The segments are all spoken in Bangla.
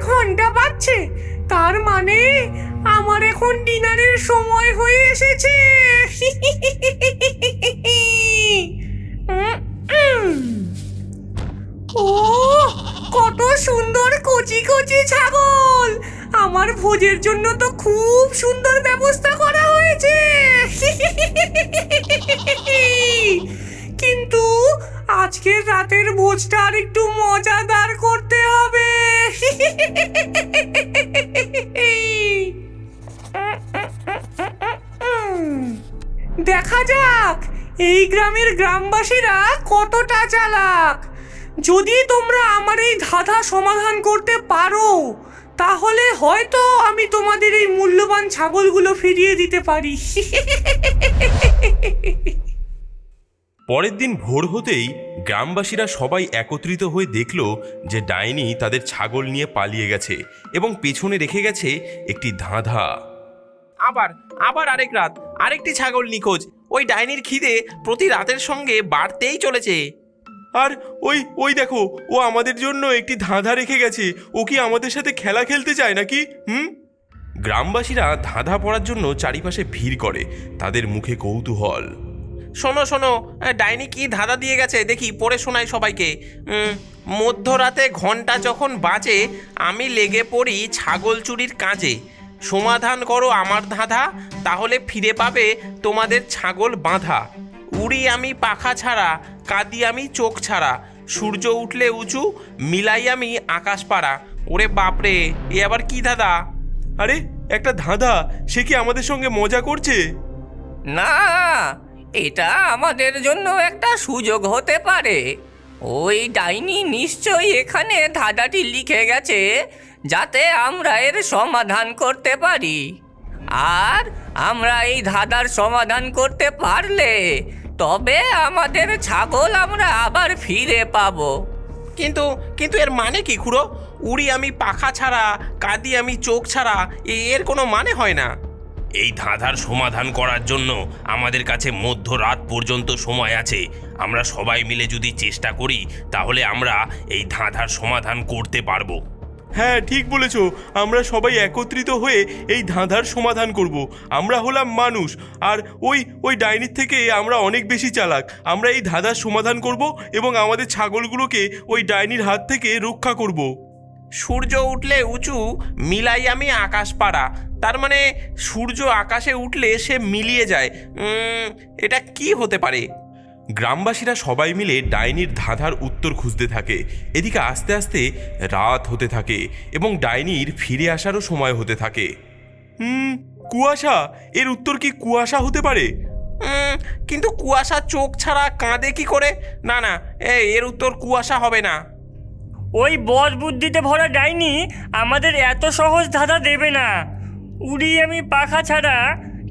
ঘন্টা বাজছে, তার মানে আমার এখন ডিনারের সময় হয়ে এসেছে। ও কত সুন্দর কচি কচি ছাগল! আমার ভোজের জন্য তো খুব সুন্দর ব্যবস্থা করা হয়েছে। কিন্তু আজকের রাতের ভোজটা আর একটু মজাদার করতে হবে। দেখা যাক এই গ্রামের গ্রামবাসীরা কতটা চালাক। যদি তোমরা আমার এই ধাঁধা সমাধান করতে পারো, তাহলে হয়তো আমি তোমাদের এই মূল্যবান ছাগলগুলো ফিরিয়ে দিতে পারি। পরের দিন ভোর হতেই গ্রামবাসীরা সবাই একত্রিত হয়ে দেখল যে ডাইনি তাদের ছাগল নিয়ে পালিয়ে গেছে এবং পেছনে রেখে গেছে একটি ধাঁধা। আবার আবার আরেক রাত, আরেকটি ছাগল নিখোঁজ। ওই ডাইনির খিদে প্রতি রাতের সঙ্গে বাড়তেই চলেছে। আর ওই ওই দেখো, ও আমাদের জন্য একটি ধাঁধা রেখে গেছে। ও কি আমাদের সাথে খেলা খেলতে চায় নাকি? গ্রামবাসীরা ধাঁধা পড়ার জন্য চারিপাশে ভিড় করে, তাদের মুখে কৌতূহল। শোনো শোনো, ডাইনি কি ধাঁধা দিয়ে গেছে দেখি, পড়ে শোনাই সবাইকে। মধ্যরাতে ঘন্টা যখন বাজে, আমি লেগে পড়ি ছাগল চুরির কাজে। সমাধান করো আমার ধাঁধা, তাহলে ফিরে পাবে তোমাদের ছাগল বাঁধা। উড়ি আমি পাখা ছাড়া, কাঁদি আমি চোখ ছাড়া, সূর্য উঠলে উঁচু, মিলাই আমি আকাশ পাড়া। ওরে বাপরে, এ আবার কি ধাঁধা? আরে একটা ধাঁধা, সে কি আমাদের সঙ্গে মজা করছে? না, এটা আমাদের জন্য একটা সুযোগ হতে পারে। ওই ডাইনি নিশ্চয়ই এখানে ধাঁধাটি লিখে গেছে যাতে আমরা এর সমাধান করতে পারি। আর আমরা এই ধাঁধার সমাধান করতে পারলে তবে আমাদের ছাগল আমরা আবার ফিরে পাবো। কিন্তু কিন্তু এর মানে কি খুড়ো? উড়ি আমি পাখা ছাড়া, কাঁদি আমি চোখ ছাড়া, এর কোনো মানে হয় না। এই ধাঁধার সমাধান করার জন্য আমাদের কাছে মধ্যরাত পর্যন্ত সময় আছে। আমরা সবাই মিলে যদি চেষ্টা করি, তাহলে আমরা এই ধাঁধার সমাধান করতে পারবো। হ্যাঁ, ঠিক বলেছ। আমরা সবাই একত্রিত হয়ে এই ধাঁধার সমাধান করব। আমরা হলাম মানুষ, আর ওই ডাইনির থেকে আমরা অনেক বেশি চালাক। আমরা এই ধাঁধার সমাধান করব এবং আমাদের ছাগলগুলোকে ওই ডাইনির হাত থেকে রক্ষা করব। সূর্য উঠলে উঁচু, মিলাই আমি আকাশ পাড়া। তার মানে সূর্য আকাশে উঠলে সে মিলিয়ে যায়। এটা কি হতে পারে? গ্রামবাসীরা সবাই মিলে ডাইনির ধাঁধার উত্তর খুঁজতে থাকে। এদিকে আস্তে আস্তে রাত হতে থাকে এবং ডাইনির ফিরে আসারও সময় হতে থাকে। কুয়াশা, এর উত্তর কি কুয়াশা হতে পারে? কিন্তু কুয়াশা চোখ ছাড়া কাঁদে কি করে? না না, এর উত্তর কুয়াশা হবে না। ওই বদ বুদ্ধিতে ভরা ডাইনি আমাদের এত সহজ ধাঁধা দেবে না। উড়ি আমি পাখা ছাড়া,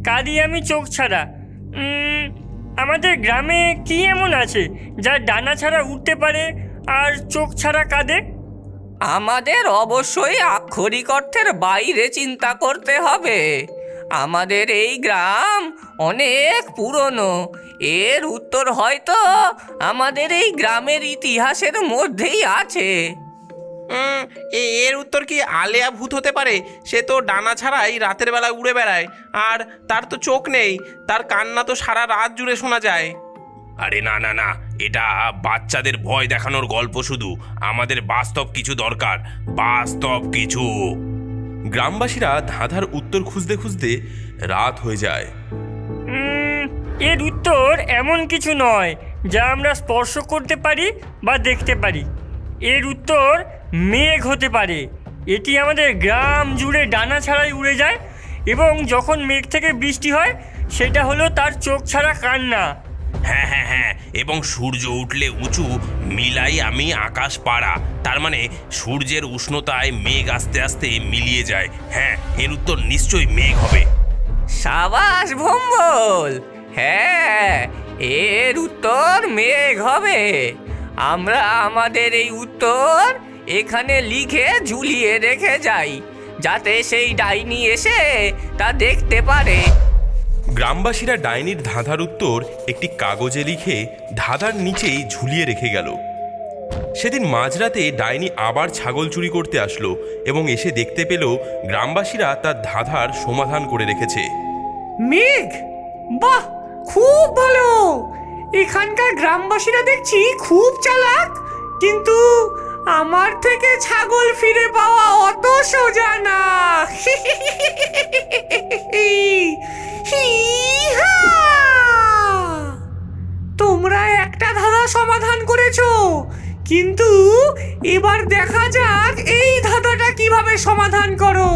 কাঁদি আমি চোখ ছাড়া। আমাদের গ্রামে কি এমন আছে যা ডানা ছাড়া উঠতে পারে আর চোখ ছাড়া কাঁদে? আমাদের অবশ্যই আক্ষরিক অর্থের বাইরে চিন্তা করতে হবে। আমাদের এই গ্রাম অনেক পুরনো। এর উত্তর হয়তো আমাদের এই গ্রামের ইতিহাসের মধ্যেই আছে। এর উত্তর কি আলেয়া ভূত হতে পারে? সে তো ডানা ছাড়াই রাতের বেলা উড়ে বেড়ায়, আর তার তো চোখ নেই, তার কান্না তো সারা রাত জুড়ে শোনা যায়। আরে না না না, এটা বাচ্চাদের ভয় দেখানোর গল্প শুধু। আমাদের বাস্তব কিছু দরকার, বাস্তব কিছু। গ্রামবাসীরা ধাঁধার উত্তর খুঁজতে খুঁজতে রাত হয়ে যায়। এর উত্তর এমন কিছু নয় যা আমরা স্পর্শ করতে পারি বা দেখতে পারি। এর উত্তর মেঘ হতে পারে। এটি আমাদের গ্রাম জুড়ে ডানা ছাড়াই উড়ে যায় এবং যখন মেঘ থেকে বৃষ্টি হয় সেটা হলো তার চোখ ছাড়া কান্না। হ্যাঁ হ্যাঁ হ্যাঁ, এবং সূর্য উঠলে উঁচু, মিলাই আমি আকাশ পাড়া। তার মানে সূর্যের উষ্ণতায় মেঘ আস্তে আস্তে মিলিয়ে যায়। হ্যাঁ, এর উত্তর নিশ্চয়ই মেঘ হবে। সাবাস ভম্বল, হ্যাঁ, এর উত্তর মেঘ হবে। আমরা আমাদের এই উত্তর এখানে লিখে ঝুলিয়ে রেখে যাই, যাতে সেই ডাইনি এসে তা দেখতে পারে। গ্রামবাসীরা ডাইনির ধাঁধার উত্তর একটি কাগজে লিখে ধাঁধার নিচেই ঝুলিয়ে রেখে গেল। সেদিন মাঝরাতে ডাইনি আবার ছাগল চুরি করতে আসলো এবং এসে দেখতে পেল গ্রামবাসীরা তার ধাঁধার সমাধান করে রেখেছে। মেঘ, বাহ, খুব ভালো। এখানকার গ্রামবাসীরা দেখছি খুব চালাক, কিন্তু আমার থেকে ছাগল ফিরে পাওয়া অত সোজা না। তোমরা একটা ধাঁধা সমাধান করেছো, কিন্তু এবার দেখা যাক এই ধাঁধাটা কিভাবে সমাধান করো।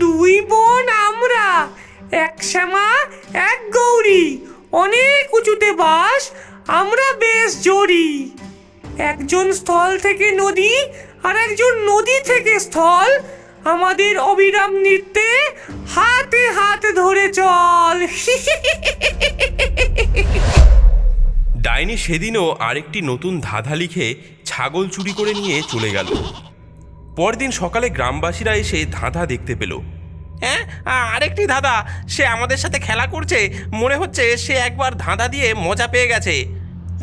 দুই বোন আমরা, এক শ্যামা এক গৌরী, অনেক উঁচুতে বাস, আমরা বেশ জোড়ি। একজন স্থল থেকে নদী আর একজন নদী থেকে স্থল, আমাদের অবিরাম নৃত্যে হাতে হাত ধরে চল। ডাইনি সেদিনও আরেকটি নতুন ধাঁধা লিখে ছাগল চুরি করে নিয়ে চলে গেল। পরদিন সকালে গ্রামবাসীরা এসে ধাঁধা দেখতে পেল। হ্যাঁ, আরেকটি ধাঁধা। সে আমাদের সাথে খেলা করছে, মনে হচ্ছে সে একবার ধাঁধা দিয়ে মজা পেয়ে গেছে।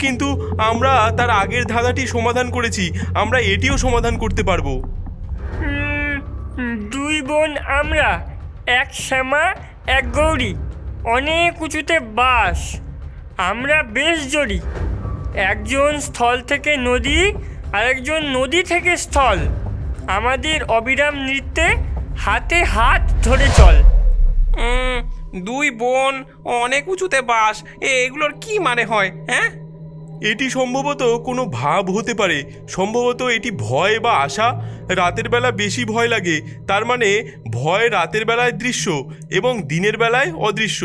কিন্তু আমরা তার আগের ধাঁধাটি সমাধান করেছি, আমরা এটিও সমাধান করতে পারবো। দুই বোন আমরা, এক শ্যামা এক গৌরী, অনেক উঁচুতে বাস, আমরা বেশ জড়ি। একজন স্থল থেকে নদী আর একজন নদী থেকে স্থল, আমাদের অবিরাম নৃত্যে হাতে হাত ধরে চল। দুই বোন অনেক উঁচুতে বাস, এগুলোর কি মানে হয়? হ্যাঁ, এটি সম্ভবত কোনো ভাব হতে পারে, সম্ভবত এটি ভয় বা আশা। রাতের বেলা বেশি ভয় লাগে, তার মানে ভয় রাতের বেলায় দৃশ্য এবং দিনের বেলায় অদৃশ্য।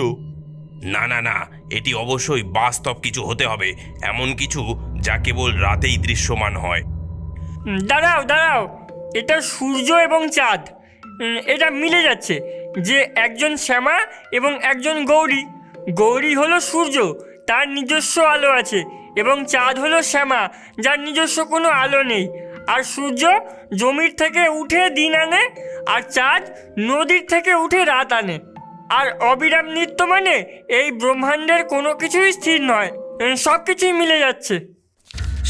না না না, এটি অবশ্যই বাস্তব কিছু হতে হবে, এমন কিছু যা কেবল রাতেই দৃশ্যমান হয়। দাঁড়াও দাঁড়াও, এটা সূর্য এবং চাঁদ, এটা মিলে যাচ্ছে যে একজন শ্যামা এবং একজন গৌরী। গৌরী হলো সূর্য, তার নিজস্ব আলো আছে, এবং চাঁদ হলো শ্যামা, যার নিজস্ব কোনো আলো নেই। আর সূর্য জমির থেকে উঠে দিন আনে, আর চাঁদ নদীর থেকে উঠে রাত আনে। আর অবিরাম নৃত্য মানে এই ব্রহ্মাণ্ডের কোনো কিছুই স্থির নয়, সব কিছুই মিলে যাচ্ছে।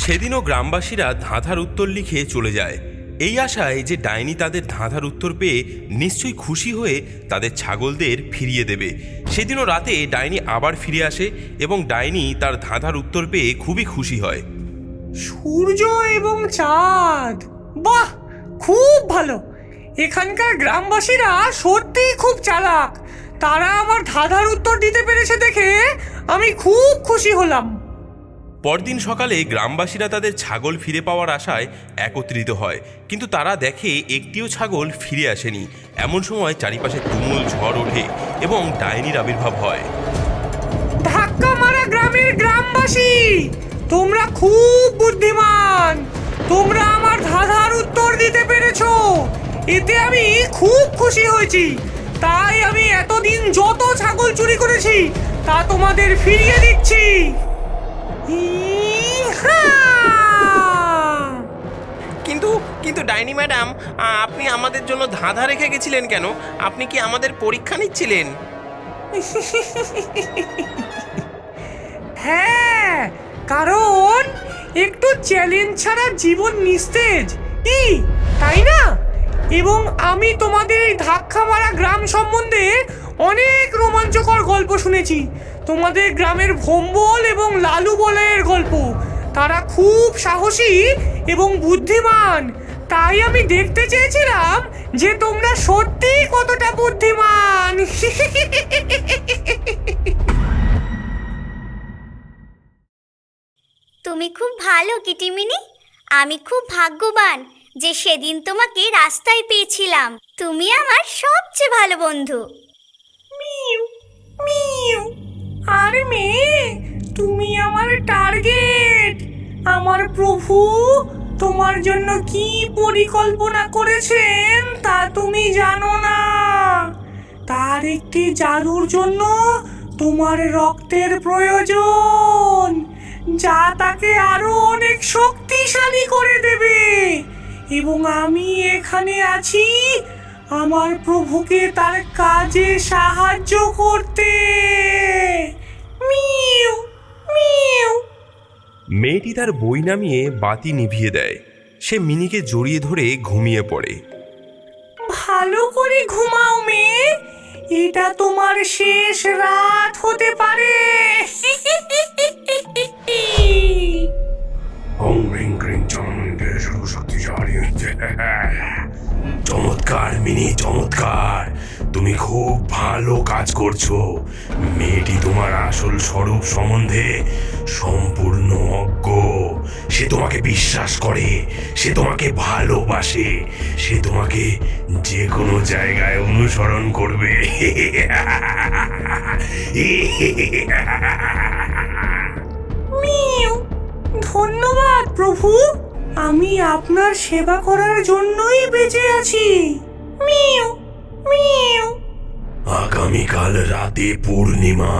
সেদিনও গ্রামবাসীরা ধাঁধার উত্তর লিখে চলে যায়, এই আশায় যে ডাইনি তাদের ধাঁধার উত্তর পেয়ে নিশ্চয়ই খুশি হয়ে তাদের ছাগলদের ফিরিয়ে দেবে। সেদিনও রাতে ডাইনি আবার ফিরে আসে এবং ডাইনি তার ধাঁধার উত্তর পেয়ে খুবই খুশি হয়। সূর্য এবং চাঁদ, বাহ, খুব ভালো। এখানকার গ্রামবাসীরা সত্যিই খুব চালাক, তারা আমার ধাঁধার উত্তর দিতে পেরেছে দেখে আমি খুব খুশি হলাম। পরদিন সকালে গ্রামবাসীরা তাদের ছাগল ফিরে পাওয়ার আশায় একত্রিত হয়, কিন্তু তারা দেখে একটিও ছাগল ফিরে আসেনি। এমন সময় চারিপাশে তুমুল ঝড় ওঠে এবং ডাইনির আবির্ভাব হয়। ধাক্কা মারা গ্রামের গ্রামবাসী, তোমরা খুব বুদ্ধিমান, তোমরা আমার ধাঁধার উত্তর দিতে পেরেছো, এতে আমি খুব খুশি হয়েছি। তাই আমি এতদিন যত ছাগল চুরি করেছি তা তোমাদের ফিরিয়ে দিচ্ছি। কিন্তু কিন্তু ডাইনি ম্যাডাম, আপনি আমাদের জন্য ধাঁধা রেখে গেছিলেন কেন? আপনি কি আমাদের পরীক্ষা নিচ্ছিলেন? হ্যাঁ, কারণ একটু চ্যালেঞ্জ ছাড়া জীবন নিস্তেজ, কি তাই না? এবং আমি তোমাদের এই ধাক্কা মারা গ্রাম সম্বন্ধে অনেক রোমাঞ্চকর গল্প শুনেছি। তোমাদের গ্রামের ভোম্বল এবং লালু বলয়ের গল্প, তারা খুব সাহসী এবং বুদ্ধিমান। তাই আমি দেখতে চেয়েছিলাম যে তোমরা সত্যি কতটা বুদ্ধিমান। তুমি খুব ভালো কিটিমিনি, আমি খুব ভাগ্যবান যে সেদিন তোমাকে রাস্তায় পেয়েছিলাম। তুমি আমার সবচেয়ে ভালো বন্ধু। Mu mu. আরে মেয়ে, তুমি আমার টার্গেট। আমার প্রভু তোমার জন্য কি পরিকল্পনা করেছেন তা তুমি জানো না। তার একটি জাদুর জন্য তোমার রক্তের প্রয়োজন, যা তাকে আরো অনেক শক্তিশালী করে দেবে। এবং আমি এখানে আছি আমার প্রভুকে তার কাজে সাহায্য করতে। মিউ মিউ মেয়েটি তার বই নামিয়ে বাতি নিভিয়ে দেয়। সে মিনিকে জড়িয়ে ধরে ঘুমিয়ে পড়ে। ভালো করে ঘুমাও মেয়ে, এটা তোমার শেষ রাত হতে পারে। চমৎকার মিনি, চমৎকার। তুমি খুব ভালো কাজ করছো। মেয়েটি তোমার আসল স্বরূপ সম্বন্ধে সম্পূর্ণ অজ্ঞ। সে তোমাকে বিশ্বাস করে, সে তোমাকে ভালোবাসে, সে তোমাকে যে কোনো জায়গায় অনুসরণ করবে। মিউ, ধন্যবাদ প্রভু, আমি আপনার সেবা করার জন্যই বেঁচে আছি। Mu mu. আগামীকাল রাতে পূর্ণিমা,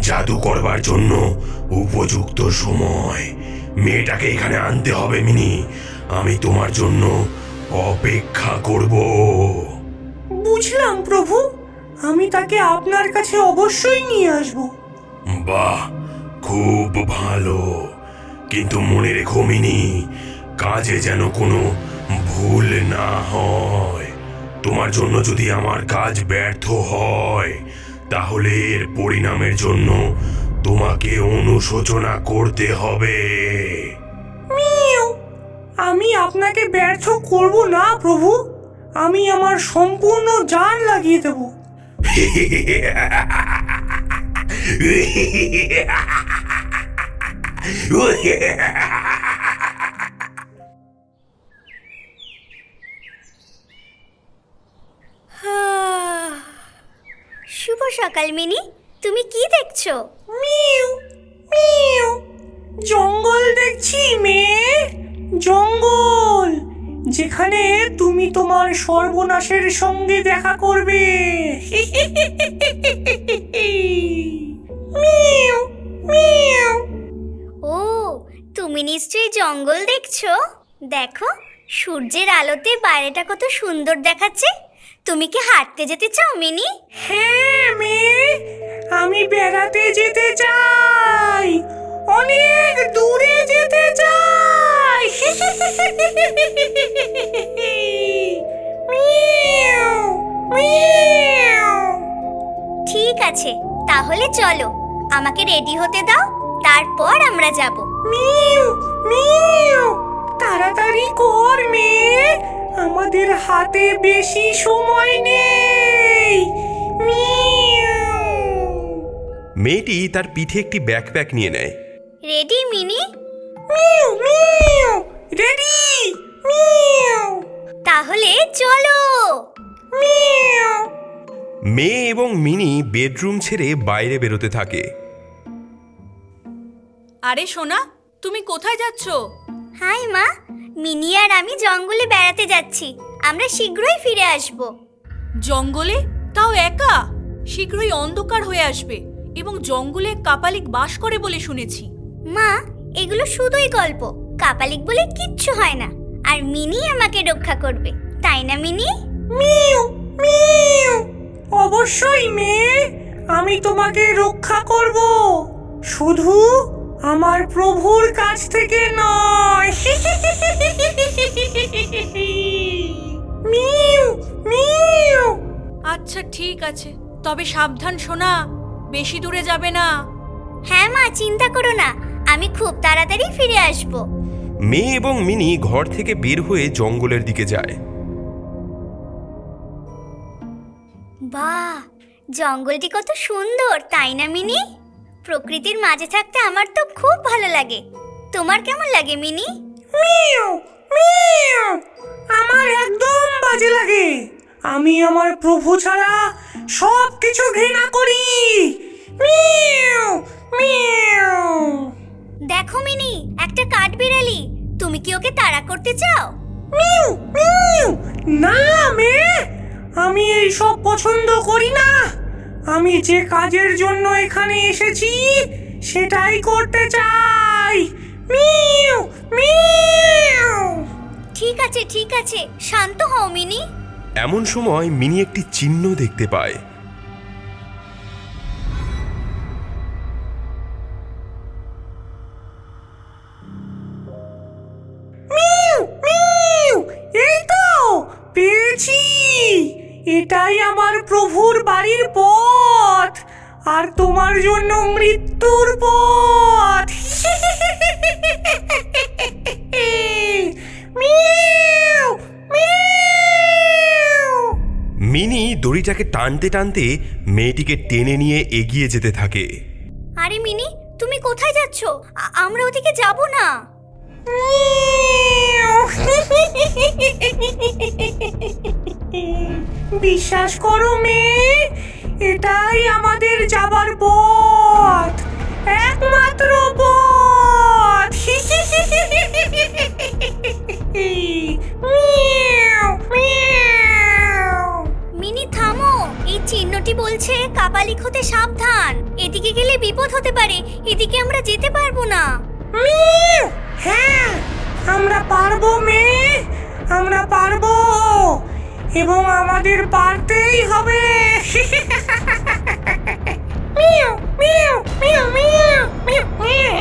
জাদু করবার জন্য উপযুক্ত সময়। মেয়েটাকে এখানে আনতে হবে মিনি, আমি তোমার জন্য অপেক্ষা করব। বুঝলাম প্রভু, আমি তাকে আপনার কাছে অবশ্যই নিয়ে আসব। বাহ, খুব ভালো। কিন্তু মনে রেখো মিনি, কাজে যেন কোনো ভুল না হয়। তোমার জন্য যদি আমার কাজ ব্যর্থ হয়, তাহলে এর পরিণামের জন্য তোমাকে অনুশোচনা করতে হবে। মিউ, আমি আপনাকে ব্যর্থ করব না প্রভু, আমি আমার সম্পূর্ণ জান লাগিয়ে দেব। শুভ সকাল মিনি, তুমি কি দেখছো? মিউ মিউ, জঙ্গল দেখছি মেয়ে, জঙ্গল, যেখানে তুমি তোমার সর্বনাশের সঙ্গে দেখা করবে। Mu mu. ও, তুমি নিশ্চয়ই জঙ্গল দেখছো। দেখো, সূর্যের আলোতে বাইরেটা কত সুন্দর দেখাচ্ছে। তুমি কি হাঁটতে যেতে চাও মিনি? হ্যাঁ মেয়ে, আমি বেড়াতে যেতে চাই, অনেক দূরে যেতে চাই। Mu mu. ঠিক আছে, তাহলে চলো, আমাকে রেডি হতে দাও, তারপর আমরা যাব। মিউ মিউ, তাড়াতাড়ি কর মেয়ে, আমাদের হাতে বেশি সময় নেই। মিউ। মেয়েটি তার পিঠে একটি ব্যাকপ্যাক নিয়ে নেয়। Ready mini? Mu mu, ready. Mu তাহলে চলো। মিউ। মেয়ে এবং মিনি বেডরুম ছেড়ে বাইরে বেরোতে থাকে। আরে সোনা, তুমি কোথায় যাচ্ছ? হাই মা, মিনি আর আমি জঙ্গলে বেড়াতে যাচ্ছি, আমরা শীঘ্রই ফিরে আসব। জঙ্গলে? তাও একা? শীঘ্রই অন্ধকার হয়ে আসবে এবং জঙ্গলে কাপালিক বাস করে বলে শুনেছি। মা, এগুলো শুধুই গল্প, কাপালিক বলে কিচ্ছু হয় না, আর মিনি আমাকে রক্ষা করবে, তাই না মিনি? মিউ মিউ, অবশ্যই মেয়ে, আমি তোমাকে রক্ষা করব, শুধু আমার প্রভুর কাছ থেকে নয়। Mu mu. আচ্ছা ঠিক আছে, তবে সাবধান সোনা, বেশি দূরে যাবে না। হ্যাঁ মা, চিন্তা করো না, আমি খুব তাড়াতাড়ি ফিরে আসব। মেয়ে এবং মিনি ঘর থেকে বের হয়ে জঙ্গলের দিকে যায়। বাহ, জঙ্গলটি কত সুন্দর, তাই না মিনি? প্রকৃতির মাঝে থাকতে আমার তো খুব ভালো লাগে। তোমার কেমন লাগে মিনি? মিউ মিউ, আমার একদম বাজে লাগে, আমি আমার প্রভু ছাড়া সব কিছু ঘৃণা করি। Mu mu. দেখো মিনি, একটা কাঠবিড়ালি, তুমি কি ওকে তাড়া করতে চাও? Mu mu. না মেয়ে, আমি এই সব পছন্দ করি না, আমি যে কাজের জন্য এখানে এসেছি সেটাই করতে চাই। Mu mu. ঠিক আছে ঠিক আছে, শান্ত হও মিনি। এমন সময় মিনি একটি চিহ্ন দেখতে পায়। এটাই আমার প্রভুর বাড়ির পথ, আর তোমার জন্য মৃত্যুর পথ। মিয়াও, মিয়াও। মিনি দড়িটাকে টানতে টানতে মেয়েটিকে টেনে নিয়ে এগিয়ে যেতে থাকে। আরে মিনি, তুমি কোথায় যাচ্ছ? আমরা ওদিকে যাব না। বিশ্বাস করো মেয়ে, এটাই আমাদের যাবার পথ, একমাত্র পথ। মিনি থামো, এই চিহ্নটি বলছে কাপালিক হতে সাবধান। এদিকে গেলে বিপদ হতে পারে, এদিকে আমরা যেতে পারবো না। হ্যাঁ, আমরা পারবো মেয়ে, আমরা পারবো, এবং আমাদের পারতেই হবে। মিয়াও, মিয়াও, মিয়াও, মিয়াও, মিয়াও, মিয়াও,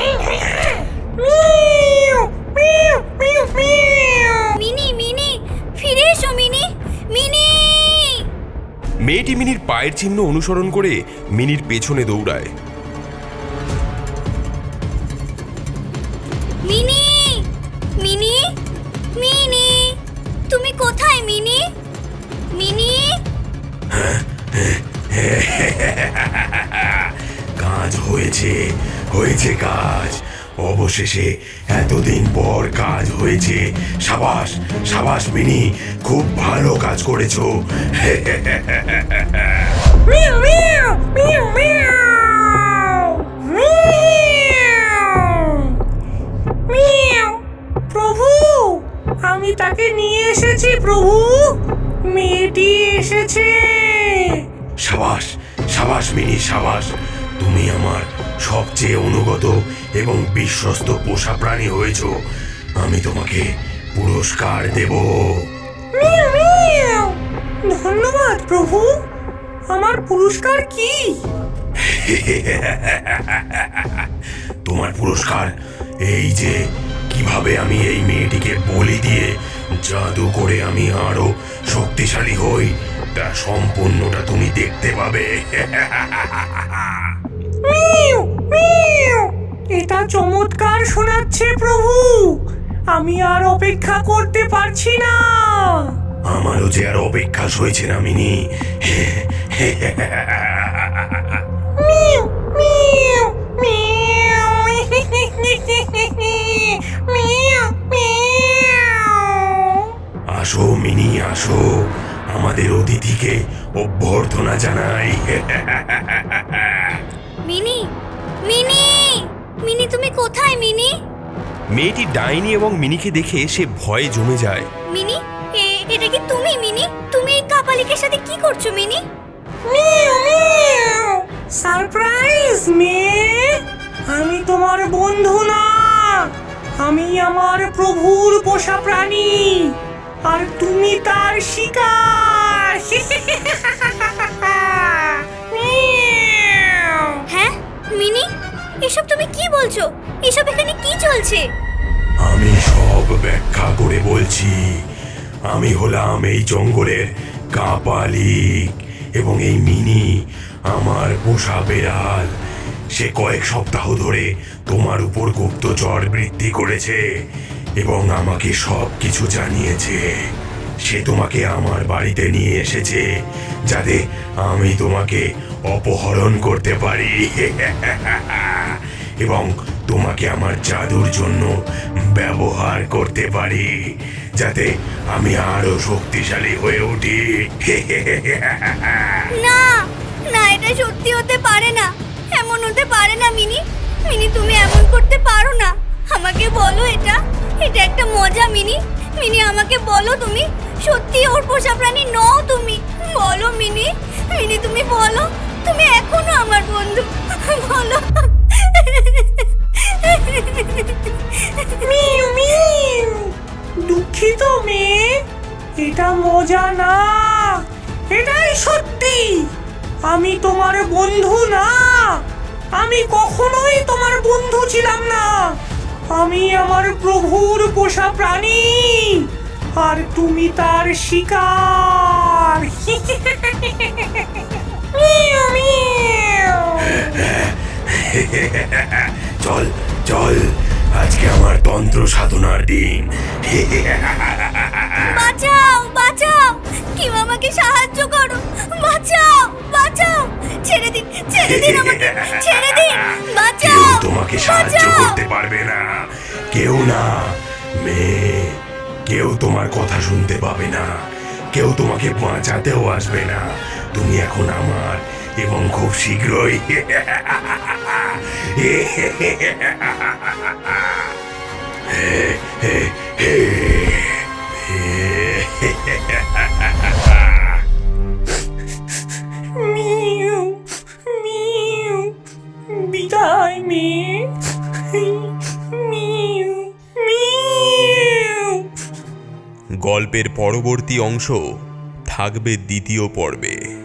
মিয়াও, মিয়াও, মিয়াও। মিনি, মিনি, ফিরে এসো মিনি, মিনি। মেয়েটি মিনির পায়ের চিহ্ন অনুসরণ করে মিনির পেছনে দৌড়ায়। মিনি, মিনি, মিনি, তুমি কোথায় মিনি? মিনি, কাজ হয়েছে, হয়েছে কাজ, অবশেষে এতদিন পর কাজ হয়েছে। সাবাস, সাবাস মিনি, খুব ভালো কাজ করেছো। মিয়াও, মিয়াও, মিয়াও, মিয়াও, মিয়াও, মিয়াও। প্রভু, আমি তাকে নিয়ে এসেছি প্রভু, মেয়েটি এসেছে। সাবাস, সাবাস মিনি, সাবাস, তুমি আমার সবচেয়ে অনুগত এবং বিশ্বস্ত পোষা প্রাণী হয়েছো। আমি তোমাকে পুরস্কার দেব। Miao, Miao. ধন্যবাদ প্রভু, আমার পুরস্কার কি? তোমার পুরস্কার এই যে কিভাবে আমি এই মেয়েটিকে বলি দিয়ে জাদু করে আমি আরো শক্তিশালী হই, তা সম্পূর্ণটা তুমি দেখতে পাবে। মিয়াও, মিয়াও। এটা চমৎকার শোনাচ্ছে প্রভু, আমি আর অপেক্ষা করতে পারছি না। আমারও যে আর অপেক্ষা সইছে না মিনি। মিয়াও, মিয়াও, মিয়াও, মিয়াও, মিয়াও। আসো মিনি, আসো, আমাদের অতিথিকে অভ্যর্থনা জানাই। মিনি, মিনি, মিনি, তুমি কোথায় মিনি? মেয়েটি ডাইনি এবং মিনিকে দেখে সে ভয়ে জমে যায়। মিনি, এটা কি তুমি মিনি? তুমি এই কাপালিকের সাথে কি করছো মিনি? মিয়াও, মিয়াও। সারপ্রাইজ মেয়ে, আমি তোমার বন্ধু না, আমি আমার প্রভুর পোষা প্রাণী, আর তুমি তার শিকার। মিয়াও। হ্যাঁ মিনি, এসব তুমি কি বলছো? এসব এখানে কি চলছে? আমি সব ব্যাখ্যা করে বলছি। আমি হলাম এই জঙ্গলের কাপালিক, এবং এই মিনি আমার পোষা বেড়াল। সে কয়েক সপ্তাহ ধরে তোমার উপর গুপ্তচর বৃদ্ধি করেছে এবং আমাকে সব কিছু জানিয়েছে। সে তোমাকে আমার বাড়িতে নিয়ে এসেছে যাতে আমি তোমাকে অপহরণ করতে পারি এবং তোমাকে আমার জাদুর জন্য ব্যবহার করতে পারি, যাতে আমি আরো শক্তিশালী হয়ে উঠি। না, না, এটা সত্যি হতে পারে না, এমন হতে পারে না মিনি। মিনি, তুমি এমন করতে পারো না, আমাকে বলো এটা একটা মজা মিনি। মিনি, আমাকে বলো তুমি সত্যি ওর পোষা প্রাণী নও তুমি, বলো মিনি। মিনি, তুমি বলো, তুমি এখনো আমার বন্ধু, বলো। Mu mu. দুঃখিত মেয়ে, এটা মজা না, এটাই সত্যি। আমি তোমার বন্ধু না, আমি কখনোই তোমার বন্ধু ছিলাম না। আমি আমার প্রভুর পোষা প্রাণী, আর তুমি তার শিকার। Mu mu. চল চল, আজকে আমার তন্ত্র সাধনার দিন। বাঁচাও বাঁচাও, কেউ আমাকে সাহায্য করো, বাঁচাও বাঁচাও, ছেড়ে দিন আমাকে, ছেড়ে দিন, কেউ বাঁচাও তোমাকে সাহায্য বাঁচাও। করতে পারবে না, কেউ না মেয়ে, কেউ তোমার কথা শুনতে পাবে না, কেউ তোমাকে বাঁচাতেও আসবে না। তুমি এখন আমার, এবং খুব শীঘ্রই। Mu mu. বিদায় মেয়ে। Mu mu. গল্পের পরবর্তী অংশ থাকবে দ্বিতীয় পর্বে।